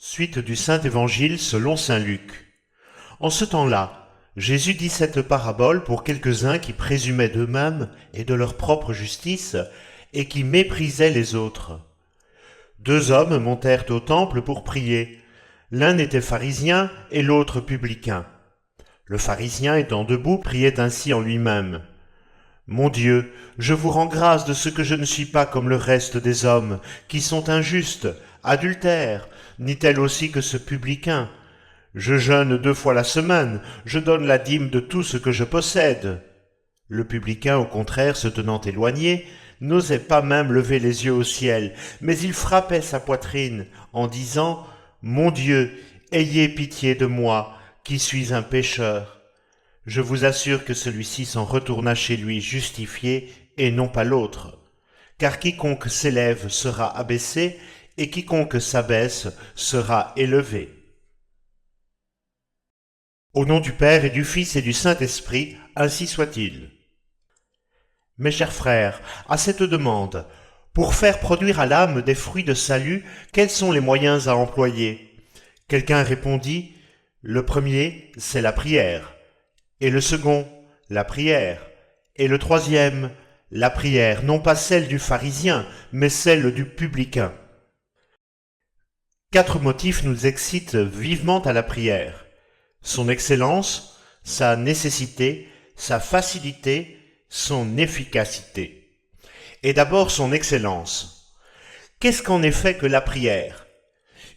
Suite du Saint-Évangile selon saint Luc. En ce temps-là, Jésus dit cette parabole pour quelques-uns qui présumaient d'eux-mêmes et de leur propre justice et qui méprisaient les autres. Deux hommes montèrent au temple pour prier. L'un était pharisien et l'autre publicain. Le pharisien étant debout priait ainsi en lui-même. « Mon Dieu, je vous rends grâce de ce que je ne suis pas comme le reste des hommes, qui sont injustes, adultères, ni tel aussi que ce publicain. Je jeûne 2 fois la semaine, je donne la dîme de tout ce que je possède. » Le publicain, au contraire, se tenant éloigné, n'osait pas même lever les yeux au ciel, mais il frappait sa poitrine en disant « Mon Dieu, ayez pitié de moi, qui suis un pécheur. » Je vous assure que celui-ci s'en retourna chez lui justifié et non pas l'autre. Car quiconque s'élève sera abaissé, et quiconque s'abaisse sera élevé. Au nom du Père et du Fils et du Saint-Esprit, ainsi soit-il. Mes chers frères, à cette demande, pour faire produire à l'âme des fruits de salut, quels sont les moyens à employer? Quelqu'un répondit, le premier, c'est la prière. Et le second, la prière. Et le troisième, la prière, non pas celle du pharisien, mais celle du publicain. 4 motifs nous excitent vivement à la prière. Son excellence, sa nécessité, sa facilité, son efficacité. Et d'abord son excellence. Qu'est-ce qu'en effet que la prière?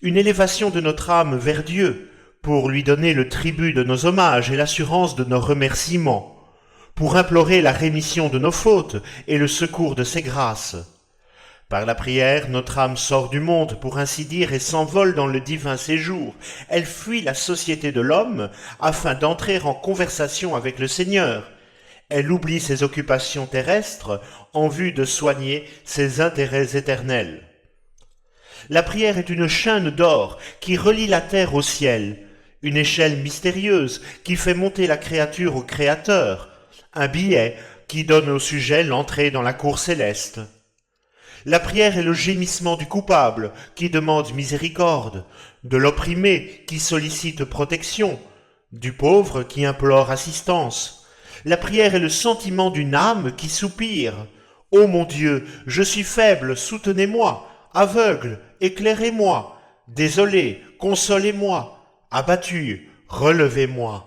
Une élévation de notre âme vers Dieu, pour lui donner le tribut de nos hommages et l'assurance de nos remerciements, pour implorer la rémission de nos fautes et le secours de ses grâces. Par la prière, notre âme sort du monde, pour ainsi dire, et s'envole dans le divin séjour. Elle fuit la société de l'homme afin d'entrer en conversation avec le Seigneur. Elle oublie ses occupations terrestres en vue de soigner ses intérêts éternels. La prière est une chaîne d'or qui relie la terre au ciel, une échelle mystérieuse qui fait monter la créature au Créateur, un billet qui donne au sujet l'entrée dans la cour céleste. La prière est le gémissement du coupable qui demande miséricorde, de l'opprimé qui sollicite protection, du pauvre qui implore assistance. La prière est le sentiment d'une âme qui soupire. « Ô mon Dieu, je suis faible, soutenez-moi, aveugle, éclairez-moi, désolé, consolez-moi. Abattu, relevez-moi. »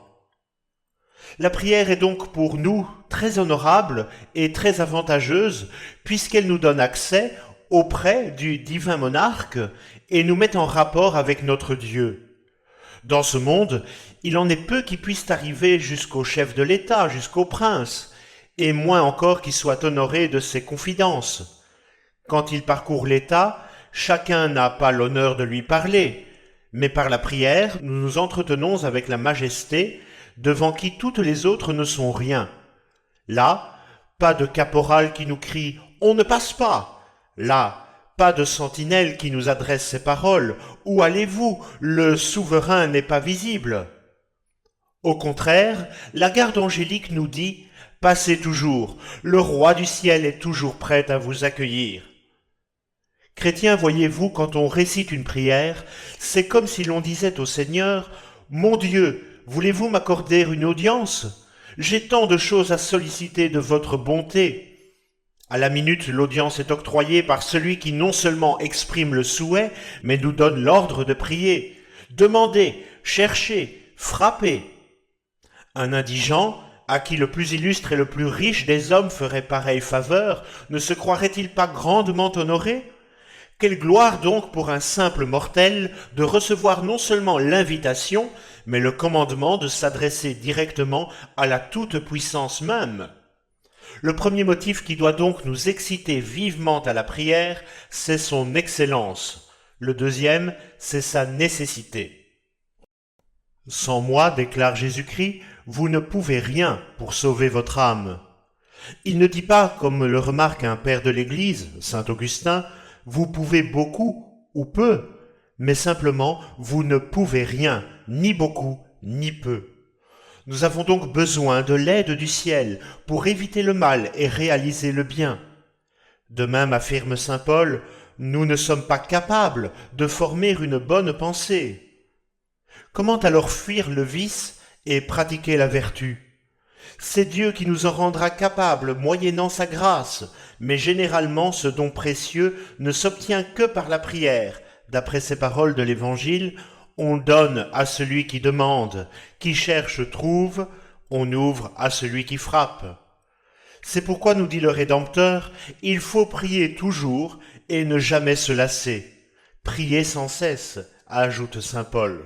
La prière est donc pour nous très honorable et très avantageuse puisqu'elle nous donne accès auprès du divin monarque et nous met en rapport avec notre Dieu. Dans ce monde, il en est peu qui puissent arriver jusqu'au chef de l'État, jusqu'au prince, et moins encore qui soient honorés de ses confidences. Quand il parcourt l'État, chacun n'a pas l'honneur de lui parler, mais par la prière, nous nous entretenons avec la majesté, devant qui toutes les autres ne sont rien. Là, pas de caporal qui nous crie « On ne passe pas !» Là, pas de sentinelle qui nous adresse ces paroles « Où allez-vous? Le souverain n'est pas visible !» Au contraire, la garde angélique nous dit « Passez toujours, le roi du ciel est toujours prêt à vous accueillir. » Chrétiens, voyez-vous, quand on récite une prière, c'est comme si l'on disait au Seigneur « Mon Dieu, voulez-vous m'accorder une audience? J'ai tant de choses à solliciter de votre bonté. » À la minute, l'audience est octroyée par celui qui non seulement exprime le souhait, mais nous donne l'ordre de prier. Demandez, cherchez, frappez. Un indigent, à qui le plus illustre et le plus riche des hommes ferait pareille faveur, ne se croirait-il pas grandement honoré? Quelle gloire donc pour un simple mortel de recevoir non seulement l'invitation, mais le commandement de s'adresser directement à la toute-puissance même. Le premier motif qui doit donc nous exciter vivement à la prière, c'est son excellence. Le deuxième, c'est sa nécessité. « Sans moi, déclare Jésus-Christ, vous ne pouvez rien pour sauver votre âme. » Il ne dit pas, comme le remarque un père de l'Église, saint Augustin, « Vous pouvez beaucoup ou peu », mais simplement « Vous ne pouvez rien, ni beaucoup, ni peu. » Nous avons donc besoin de l'aide du ciel pour éviter le mal et réaliser le bien. De même affirme saint Paul, « nous ne sommes pas capables de former une bonne pensée. Comment alors fuir le vice et pratiquer la vertu? C'est Dieu qui nous en rendra capables moyennant sa grâce, mais généralement ce don précieux ne s'obtient que par la prière. D'après ces paroles de l'Évangile, on donne à celui qui demande, qui cherche trouve, on ouvre à celui qui frappe. C'est pourquoi nous dit le Rédempteur, il faut prier toujours et ne jamais se lasser. Prier sans cesse, ajoute saint Paul.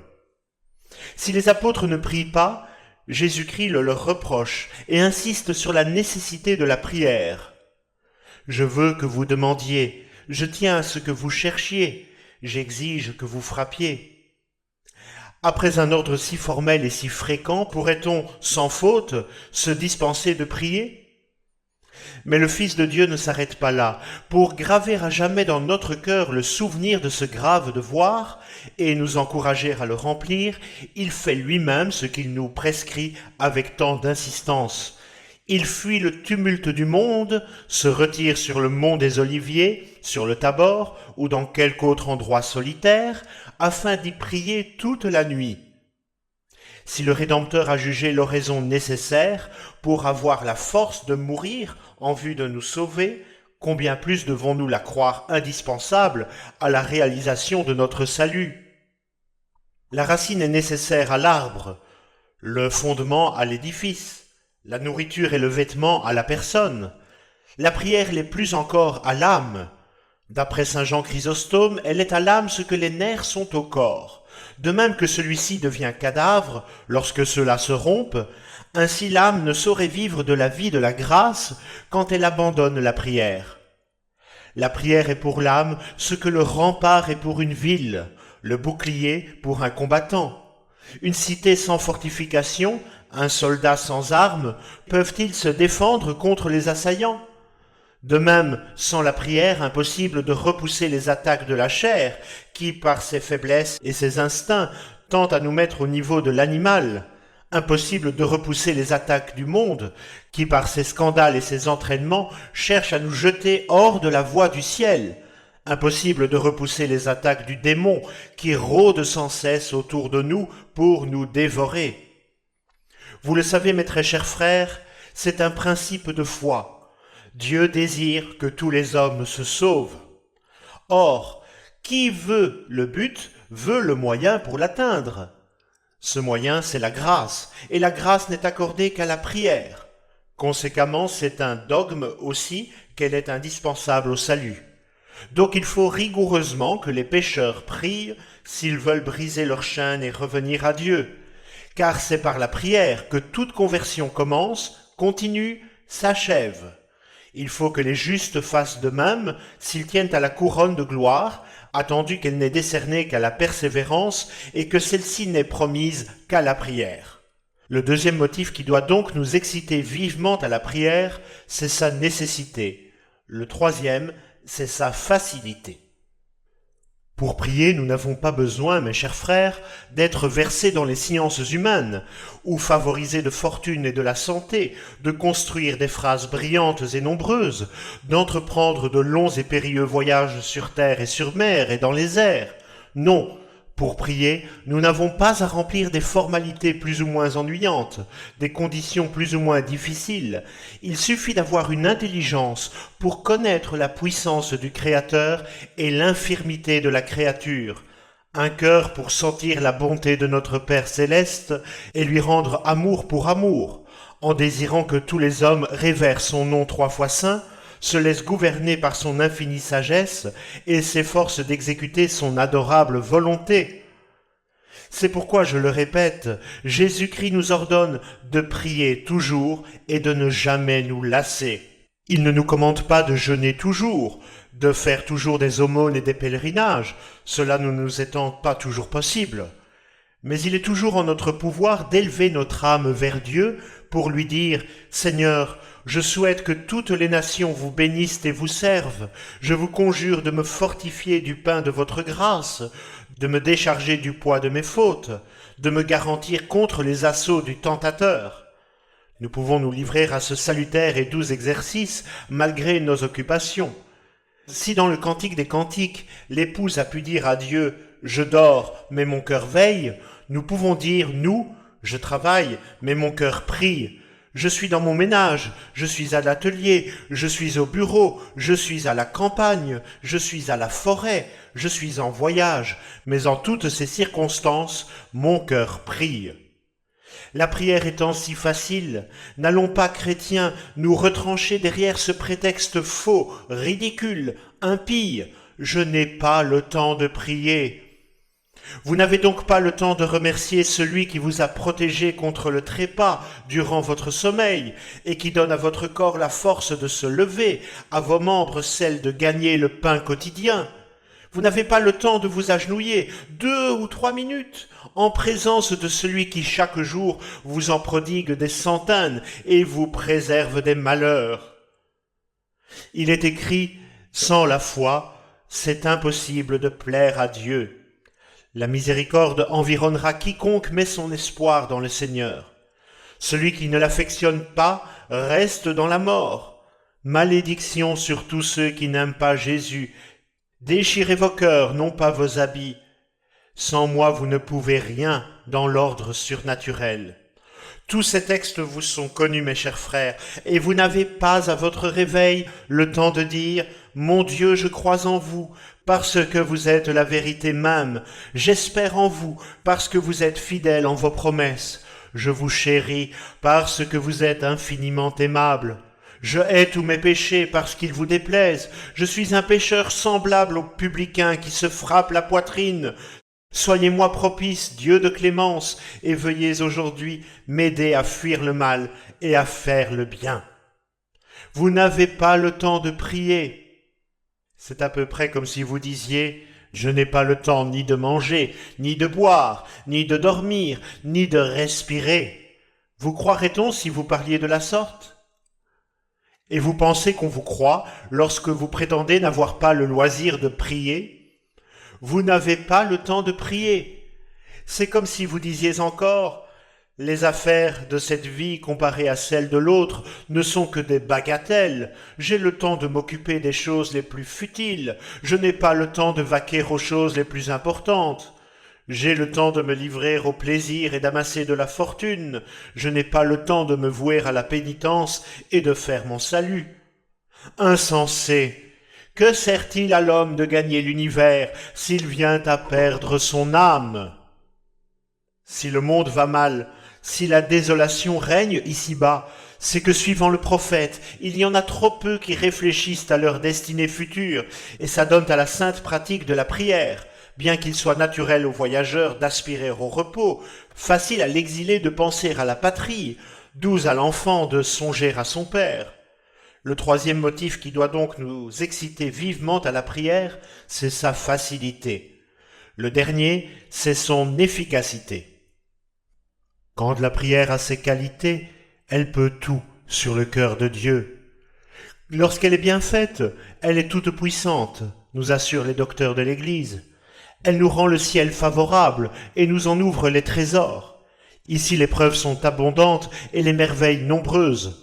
Si les apôtres ne prient pas, Jésus-Christ le leur reproche et insiste sur la nécessité de la prière. Je veux que vous demandiez, je tiens à ce que vous cherchiez, j'exige que vous frappiez. Après un ordre si formel et si fréquent, pourrait-on, sans faute, se dispenser de prier? Mais le Fils de Dieu ne s'arrête pas là. Pour graver à jamais dans notre cœur le souvenir de ce grave devoir et nous encourager à le remplir, il fait lui-même ce qu'il nous prescrit avec tant d'insistance. Il fuit le tumulte du monde, se retire sur le mont des Oliviers, sur le Tabor ou dans quelque autre endroit solitaire, afin d'y prier toute la nuit. Si le Rédempteur a jugé l'oraison nécessaire pour avoir la force de mourir en vue de nous sauver, combien plus devons-nous la croire indispensable à la réalisation de notre salut? La racine est nécessaire à l'arbre, le fondement à l'édifice, la nourriture et le vêtement à la personne. La prière l'est plus encore à l'âme. D'après saint Jean Chrysostome, elle est à l'âme ce que les nerfs sont au corps. De même que celui-ci devient cadavre lorsque ceux-là se rompent, ainsi l'âme ne saurait vivre de la vie de la grâce quand elle abandonne la prière. La prière est pour l'âme ce que le rempart est pour une ville, le bouclier pour un combattant. Une cité sans fortification, un soldat sans armes, peuvent-ils se défendre contre les assaillants? De même, sans la prière, impossible de repousser les attaques de la chair, qui, par ses faiblesses et ses instincts, tend à nous mettre au niveau de l'animal. Impossible de repousser les attaques du monde, qui, par ses scandales et ses entraînements, cherche à nous jeter hors de la voie du ciel. Impossible de repousser les attaques du démon, qui rôde sans cesse autour de nous pour nous dévorer. Vous le savez, mes très chers frères, c'est un principe de foi. Dieu désire que tous les hommes se sauvent. Or, qui veut le but, veut le moyen pour l'atteindre. Ce moyen, c'est la grâce, et la grâce n'est accordée qu'à la prière. Conséquemment, c'est un dogme aussi qu'elle est indispensable au salut. Donc il faut rigoureusement que les pécheurs prient s'ils veulent briser leur chaîne et revenir à Dieu. Car c'est par la prière que toute conversion commence, continue, s'achève. Il faut que les justes fassent de même s'ils tiennent à la couronne de gloire, attendu qu'elle n'est décernée qu'à la persévérance et que celle-ci n'est promise qu'à la prière. Le deuxième motif qui doit donc nous exciter vivement à la prière, c'est sa nécessité. Le troisième, c'est sa facilité. Pour prier, nous n'avons pas besoin, mes chers frères, d'être versés dans les sciences humaines, ou favorisés de fortune et de la santé, de construire des phrases brillantes et nombreuses, d'entreprendre de longs et périlleux voyages sur terre et sur mer et dans les airs. Non, pour prier, nous n'avons pas à remplir des formalités plus ou moins ennuyantes, des conditions plus ou moins difficiles. Il suffit d'avoir une intelligence pour connaître la puissance du Créateur et l'infirmité de la créature, un cœur pour sentir la bonté de notre Père céleste et lui rendre amour pour amour, en désirant que tous les hommes révèrent son nom 3 fois saint, se laisse gouverner par son infinie sagesse et s'efforce d'exécuter son adorable volonté. C'est pourquoi, je le répète, Jésus-Christ nous ordonne de prier toujours et de ne jamais nous lasser. Il ne nous commande pas de jeûner toujours, de faire toujours des aumônes et des pèlerinages, cela ne nous étant pas toujours possible. Mais il est toujours en notre pouvoir d'élever notre âme vers Dieu pour lui dire « Seigneur, je souhaite que toutes les nations vous bénissent et vous servent. Je vous conjure de me fortifier du pain de votre grâce, de me décharger du poids de mes fautes, de me garantir contre les assauts du tentateur. » Nous pouvons nous livrer à ce salutaire et doux exercice malgré nos occupations. Si dans le Cantique des Cantiques, l'épouse a pu dire à Dieu « Je dors, mais mon cœur veille », nous pouvons dire, nous, « Je travaille, mais mon cœur prie ». Je suis dans mon ménage, je suis à l'atelier, je suis au bureau, je suis à la campagne, je suis à la forêt, je suis en voyage, mais en toutes ces circonstances, mon cœur prie. La prière étant si facile, n'allons pas, chrétiens, nous retrancher derrière ce prétexte faux, ridicule, impie. Je n'ai pas le temps de prier. Vous n'avez donc pas le temps de remercier celui qui vous a protégé contre le trépas durant votre sommeil et qui donne à votre corps la force de se lever, à vos membres celle de gagner le pain quotidien. Vous n'avez pas le temps de vous agenouiller 2 ou 3 minutes en présence de celui qui chaque jour vous en prodigue des centaines et vous préserve des malheurs. Il est écrit, sans la foi, c'est impossible de plaire à Dieu. La miséricorde environnera quiconque met son espoir dans le Seigneur. Celui qui ne l'affectionne pas reste dans la mort. Malédiction sur tous ceux qui n'aiment pas Jésus. Déchirez vos cœurs, non pas vos habits. Sans moi, vous ne pouvez rien dans l'ordre surnaturel. Tous ces textes vous sont connus, mes chers frères, et vous n'avez pas à votre réveil le temps de dire « Mon Dieu, je crois en vous, parce que vous êtes la vérité même. J'espère en vous, parce que vous êtes fidèle en vos promesses. Je vous chéris, parce que vous êtes infiniment aimable. Je hais tous mes péchés parce qu'ils vous déplaisent. Je suis un pécheur semblable aux publicains qui se frappent la poitrine. Soyez-moi propice, Dieu de clémence, et veuillez aujourd'hui m'aider à fuir le mal et à faire le bien. Vous n'avez pas le temps de prier. C'est à peu près comme si vous disiez « Je n'ai pas le temps ni de manger, ni de boire, ni de dormir, ni de respirer. » Vous croirait-on si vous parliez de la sorte ? Et vous pensez qu'on vous croit lorsque vous prétendez n'avoir pas le loisir de prier ? Vous n'avez pas le temps de prier. C'est comme si vous disiez encore « Les affaires de cette vie comparées à celles de l'autre ne sont que des bagatelles. J'ai le temps de m'occuper des choses les plus futiles. Je n'ai pas le temps de vaquer aux choses les plus importantes. J'ai le temps de me livrer au plaisir et d'amasser de la fortune. Je n'ai pas le temps de me vouer à la pénitence et de faire mon salut. Insensé! Que sert-il à l'homme de gagner l'univers s'il vient à perdre son âme ? Si le monde va mal, si la désolation règne ici-bas, c'est que suivant le prophète, il y en a trop peu qui réfléchissent à leur destinée future et s'adonnent à la sainte pratique de la prière, bien qu'il soit naturel aux voyageurs d'aspirer au repos, facile à l'exilé de penser à la patrie, doux à l'enfant de songer à son père. Le troisième motif qui doit donc nous exciter vivement à la prière, c'est sa facilité. Le dernier, c'est son efficacité. Quand la prière a ses qualités, elle peut tout sur le cœur de Dieu. Lorsqu'elle est bien faite, elle est toute puissante, nous assurent les docteurs de l'Église. Elle nous rend le ciel favorable et nous en ouvre les trésors. Ici les preuves sont abondantes et les merveilles nombreuses.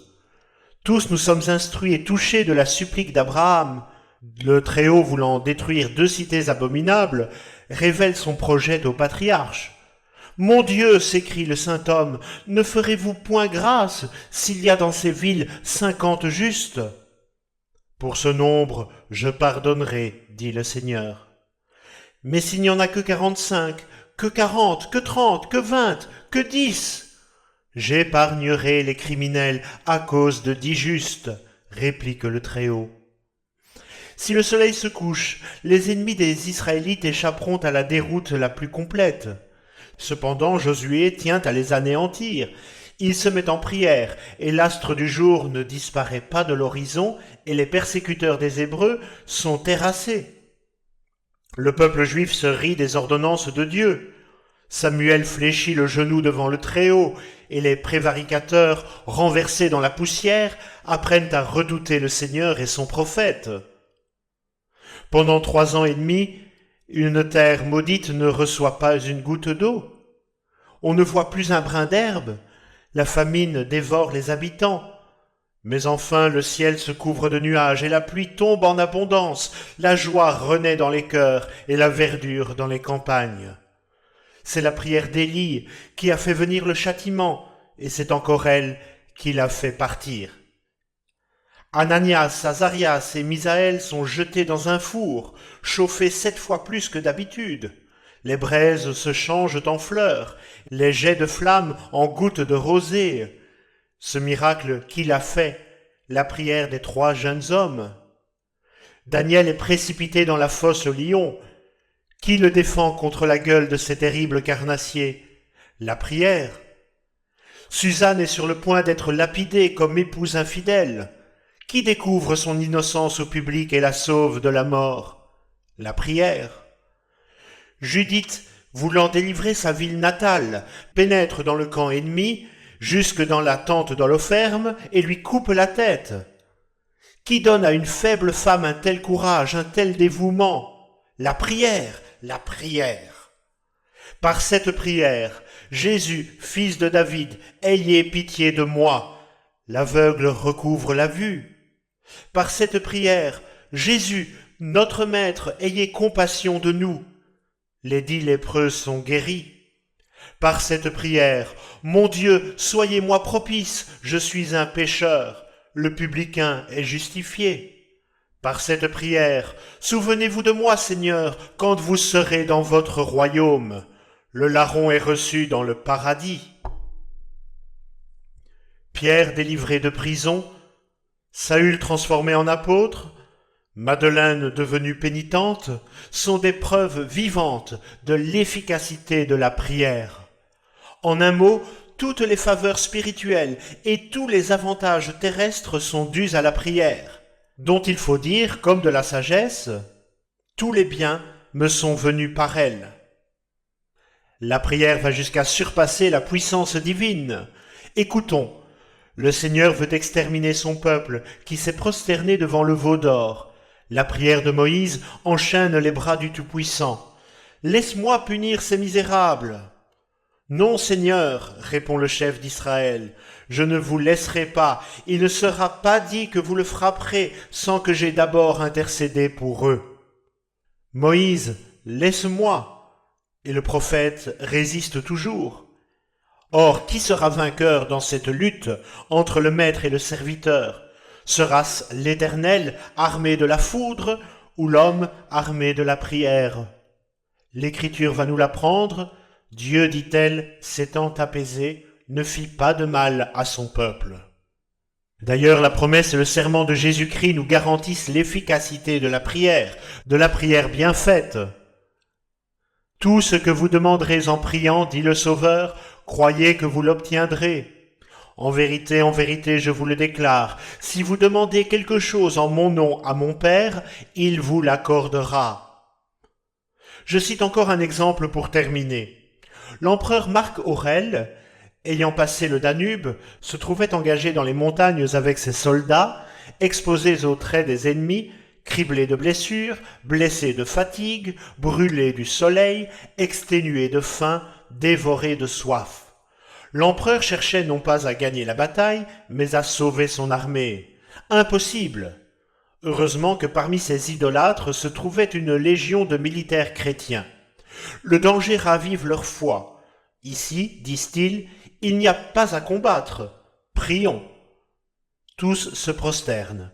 Tous nous sommes instruits et touchés de la supplique d'Abraham. Le Très-Haut voulant détruire 2 cités abominables, révèle son projet au patriarche. « Mon Dieu, s'écrie le saint homme, ne ferez-vous point grâce s'il y a dans ces villes 50 justes ?» Pour ce nombre, je pardonnerai, dit le Seigneur. Mais s'il n'y en a que 45, que 40, que 30, que 20, que 10, j'épargnerai les criminels à cause de 10 justes, réplique le Très-Haut. Si le soleil se couche, les ennemis des Israélites échapperont à la déroute la plus complète. Cependant, Josué tient à les anéantir. Il se met en prière, et l'astre du jour ne disparaît pas de l'horizon, et les persécuteurs des Hébreux sont terrassés. Le peuple juif se rit des ordonnances de Dieu. Samuel fléchit le genou devant le Très-Haut, et les prévaricateurs, renversés dans la poussière, apprennent à redouter le Seigneur et son prophète. Pendant 3 ans et demi, une terre maudite ne reçoit pas une goutte d'eau. On ne voit plus un brin d'herbe. La famine dévore les habitants. Mais enfin le ciel se couvre de nuages et la pluie tombe en abondance, la joie renaît dans les cœurs et la verdure dans les campagnes. C'est la prière d'Élie qui a fait venir le châtiment, et c'est encore elle qui l'a fait partir. Ananias, Azarias et Misaël sont jetés dans un four, chauffés 7 fois plus que d'habitude. Les braises se changent en fleurs, les jets de flammes en gouttes de rosée. Ce miracle, qui l'a fait? La prière des 3 jeunes hommes. Daniel est précipité dans la fosse au lion. Qui le défend contre la gueule de ces terribles carnassiers? La prière. Suzanne est sur le point d'être lapidée comme épouse infidèle. Qui découvre son innocence au public et la sauve de la mort? La prière. Judith, voulant délivrer sa ville natale, pénètre dans le camp ennemi, jusque dans la tente d'Holoferne, et lui coupe la tête. Qui donne à une faible femme un tel courage, un tel dévouement? La prière, la prière. Par cette prière, Jésus, fils de David, ayez pitié de moi. L'aveugle recouvre la vue. Par cette prière, Jésus, notre Maître, ayez compassion de nous. Les 10 lépreux sont guéris. Par cette prière, mon Dieu, soyez-moi propice, je suis un pécheur. Le publicain est justifié. Par cette prière, souvenez-vous de moi, Seigneur, quand vous serez dans votre royaume. Le larron est reçu dans le paradis. Pierre délivré de prison, Saül transformé en apôtre, Madeleine devenue pénitente, sont des preuves vivantes de l'efficacité de la prière. En un mot, toutes les faveurs spirituelles et tous les avantages terrestres sont dus à la prière, dont il faut dire, comme de la sagesse, « Tous les biens me sont venus par elle ». La prière va jusqu'à surpasser la puissance divine. Écoutons, le Seigneur veut exterminer son peuple qui s'est prosterné devant le veau d'or. La prière de Moïse enchaîne les bras du Tout-Puissant. « Laisse-moi punir ces misérables !» « Non, Seigneur, répond le chef d'Israël, je ne vous laisserai pas, il ne sera pas dit que vous le frapperez sans que j'aie d'abord intercédé pour eux. » Moïse, laisse-moi, et le prophète résiste toujours. Or, qui sera vainqueur dans cette lutte entre le maître et le serviteur? Sera-ce l'Éternel armé de la foudre ou l'homme armé de la prière? L'Écriture va nous l'apprendre. Dieu, dit-elle, s'étant apaisé, ne fit pas de mal à son peuple. D'ailleurs, la promesse et le serment de Jésus-Christ nous garantissent l'efficacité de la prière bien faite. Tout ce que vous demanderez en priant, dit le Sauveur, croyez que vous l'obtiendrez. En vérité, je vous le déclare, si vous demandez quelque chose en mon nom à mon Père, il vous l'accordera. Je cite encore un exemple pour terminer. L'empereur Marc Aurèle, ayant passé le Danube, se trouvait engagé dans les montagnes avec ses soldats, exposés aux traits des ennemis, criblés de blessures, blessés de fatigue, brûlés du soleil, exténués de faim, dévorés de soif. L'empereur cherchait non pas à gagner la bataille, mais à sauver son armée. Impossible! Heureusement que parmi ces idolâtres se trouvait une légion de militaires chrétiens. Le danger ravive leur foi. Ici, disent-ils, il n'y a pas à combattre. Prions. Tous se prosternent.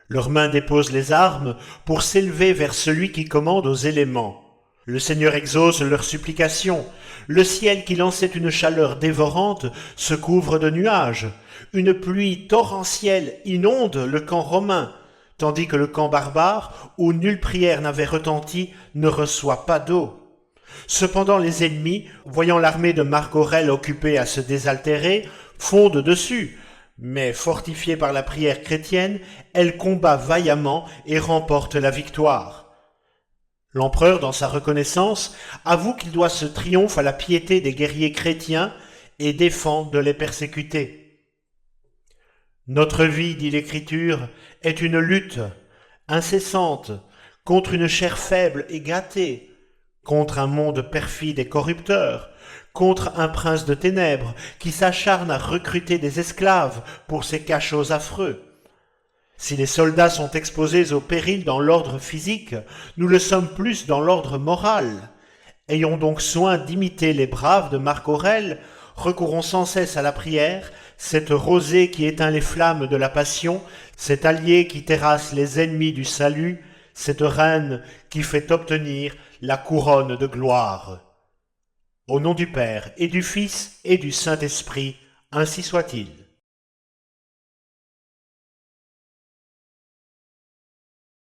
Leurs mains déposent les armes pour s'élever vers celui qui commande aux éléments. Le Seigneur exauce leurs supplications. Le ciel qui lançait une chaleur dévorante se couvre de nuages. Une pluie torrentielle inonde le camp romain, tandis que le camp barbare, où nulle prière n'avait retenti, ne reçoit pas d'eau. Cependant les ennemis, voyant l'armée de Marc Aurèle occupée à se désaltérer, fondent dessus, mais fortifiée par la prière chrétienne, elle combat vaillamment et remporte la victoire. L'empereur, dans sa reconnaissance, avoue qu'il doit ce triomphe à la piété des guerriers chrétiens et défend de les persécuter. Notre vie, dit l'Écriture, est une lutte incessante contre une chair faible et gâtée, contre un monde perfide et corrupteur, contre un prince de ténèbres qui s'acharne à recruter des esclaves pour ses cachots affreux. Si les soldats sont exposés au péril dans l'ordre physique, nous le sommes plus dans l'ordre moral. Ayons donc soin d'imiter les braves de Marc Aurèle, recourons sans cesse à la prière, cette rosée qui éteint les flammes de la passion, cet allié qui terrasse les ennemis du salut, cette reine qui fait obtenir la couronne de gloire. Au nom du Père et du Fils et du Saint-Esprit, ainsi soit-il.